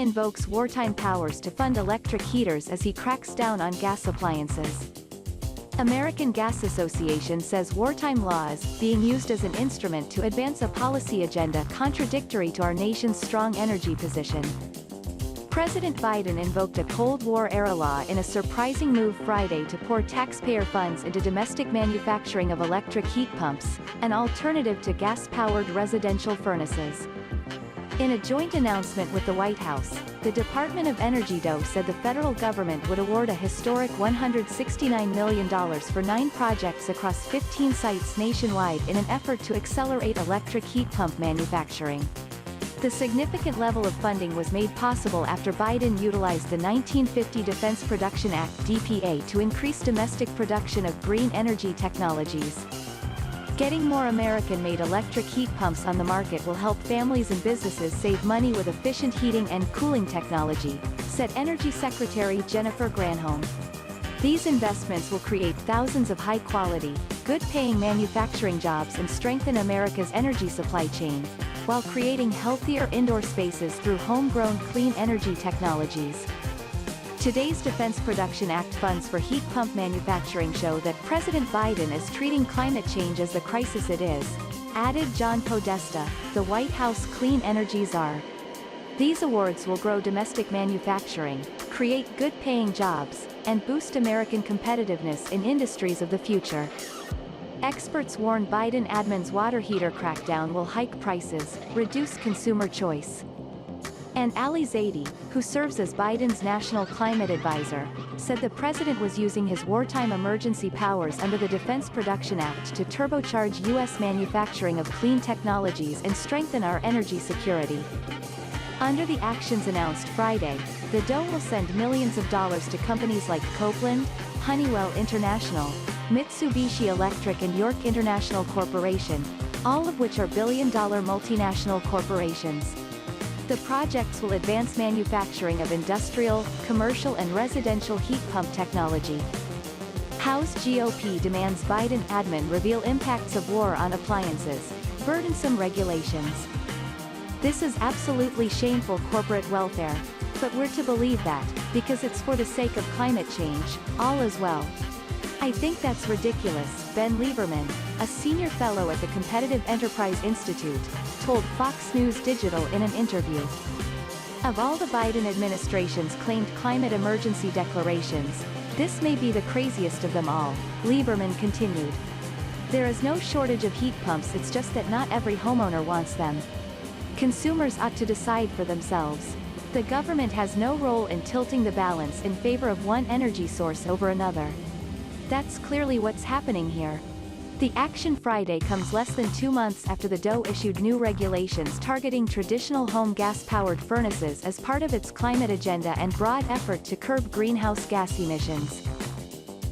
invokes wartime powers to fund electric heaters as he cracks down on gas appliances. American Gas Association says wartime law is being used as an instrument to advance a policy agenda contradictory to our nation's strong energy position. President Biden invoked a Cold War-era law in a surprising move Friday to pour taxpayer funds into domestic manufacturing of electric heat pumps, an alternative to gas-powered residential furnaces. In a joint announcement with the White House, the Department of Energy DOE said the federal government would award a historic $169 million for 9 projects across 15 sites nationwide in an effort to accelerate electric heat pump manufacturing. The significant level of funding was made possible after Biden utilized the 1950 Defense Production Act DPA to increase domestic production of green energy technologies. Getting more American-made electric heat pumps on the market will help families and businesses save money with efficient heating and cooling technology, said Energy Secretary Jennifer Granholm. These investments will create thousands of high-quality, good-paying manufacturing jobs and strengthen America's energy supply chain, while creating healthier indoor spaces through homegrown clean energy technologies. Today's Defense Production Act funds for heat pump manufacturing show that President Biden is treating climate change as the crisis it is, added John Podesta, the White House clean energy czar. These awards will grow domestic manufacturing, create good-paying jobs, and boost American competitiveness in industries of the future. Experts warn Biden admin's water heater crackdown will hike prices, reduce consumer choice. And Ali Zaidi, who serves as Biden's national climate advisor, said the president was using his wartime emergency powers under the Defense Production Act to turbocharge U.S. manufacturing of clean technologies and strengthen our energy security. Under the actions announced Friday, the DOE will send millions of dollars to companies like Copeland, Honeywell International, Mitsubishi Electric and York International Corporation, all of which are billion-dollar multinational corporations. The projects will advance manufacturing of industrial, commercial and residential heat pump technology. House GOP demands Biden admin reveal impacts of war on appliances, burdensome regulations. This is absolutely shameful corporate welfare, but we're to believe that, because it's for the sake of climate change, all is well. I think that's ridiculous, Ben Lieberman, a senior fellow at the Competitive Enterprise Institute, told Fox News Digital in an interview. Of all the Biden administration's claimed climate emergency declarations, this may be the craziest of them all, Lieberman continued. There is no shortage of heat pumps, it's just that not every homeowner wants them. Consumers ought to decide for themselves. The government has no role in tilting the balance in favor of one energy source over another. That's clearly what's happening here. The action Friday comes less than 2 months after the DOE issued new regulations targeting traditional home gas-powered furnaces as part of its climate agenda and broad effort to curb greenhouse gas emissions.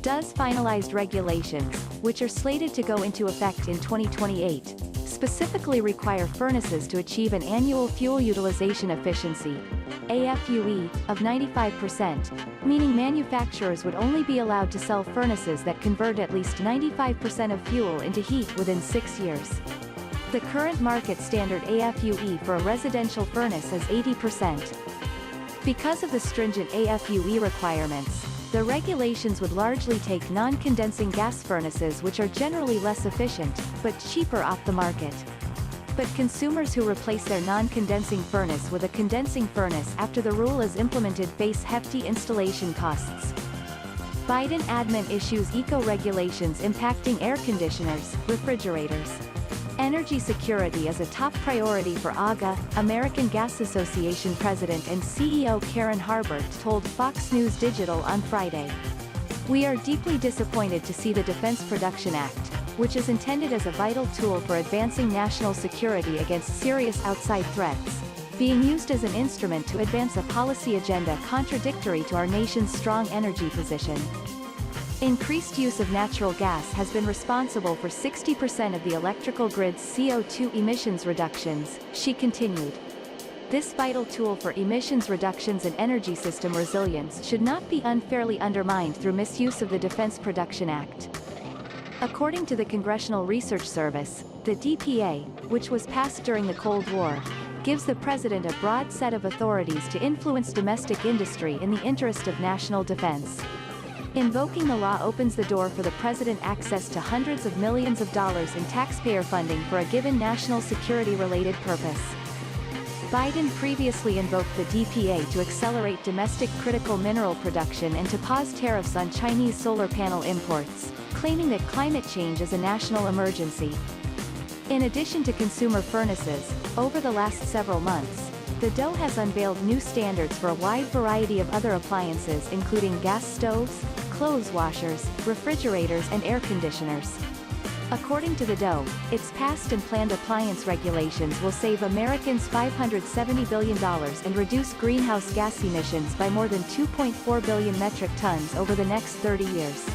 DOE's finalized regulations, which are slated to go into effect in 2028, specifically require furnaces to achieve an annual fuel utilization efficiency, AFUE, of 95%, meaning manufacturers would only be allowed to sell furnaces that convert at least 95% of fuel into heat within 6 years. The current market standard AFUE for a residential furnace is 80%. Because of the stringent AFUE requirements, the regulations would largely take non-condensing gas furnaces, which are generally less efficient, but cheaper, off the market. But consumers who replace their non-condensing furnace with a condensing furnace after the rule is implemented face hefty installation costs. Biden admin issues eco-regulations impacting air conditioners, refrigerators. Energy security is a top priority for AGA, American Gas Association President and CEO Karen Harbert told Fox News Digital on Friday. We are deeply disappointed to see the Defense Production Act, which is intended as a vital tool for advancing national security against serious outside threats, being used as an instrument to advance a policy agenda contradictory to our nation's strong energy position. Increased use of natural gas has been responsible for 60% of the electrical grid's CO2 emissions reductions, she continued. This vital tool for emissions reductions and energy system resilience should not be unfairly undermined through misuse of the Defense Production Act. According to the Congressional Research Service, the DPA, which was passed during the Cold War, gives the president a broad set of authorities to influence domestic industry in the interest of national defense. Invoking the law opens the door for the president access to hundreds of millions of dollars in taxpayer funding for a given national security-related purpose. Biden previously invoked the DPA to accelerate domestic critical mineral production and to pause tariffs on Chinese solar panel imports, claiming that climate change is a national emergency. In addition to consumer furnaces, over the last several months, the DOE has unveiled new standards for a wide variety of other appliances including gas stoves, clothes washers, refrigerators and air conditioners. According to the DOE, its past and planned appliance regulations will save Americans $570 billion and reduce greenhouse gas emissions by more than 2.4 billion metric tons over the next 30 years.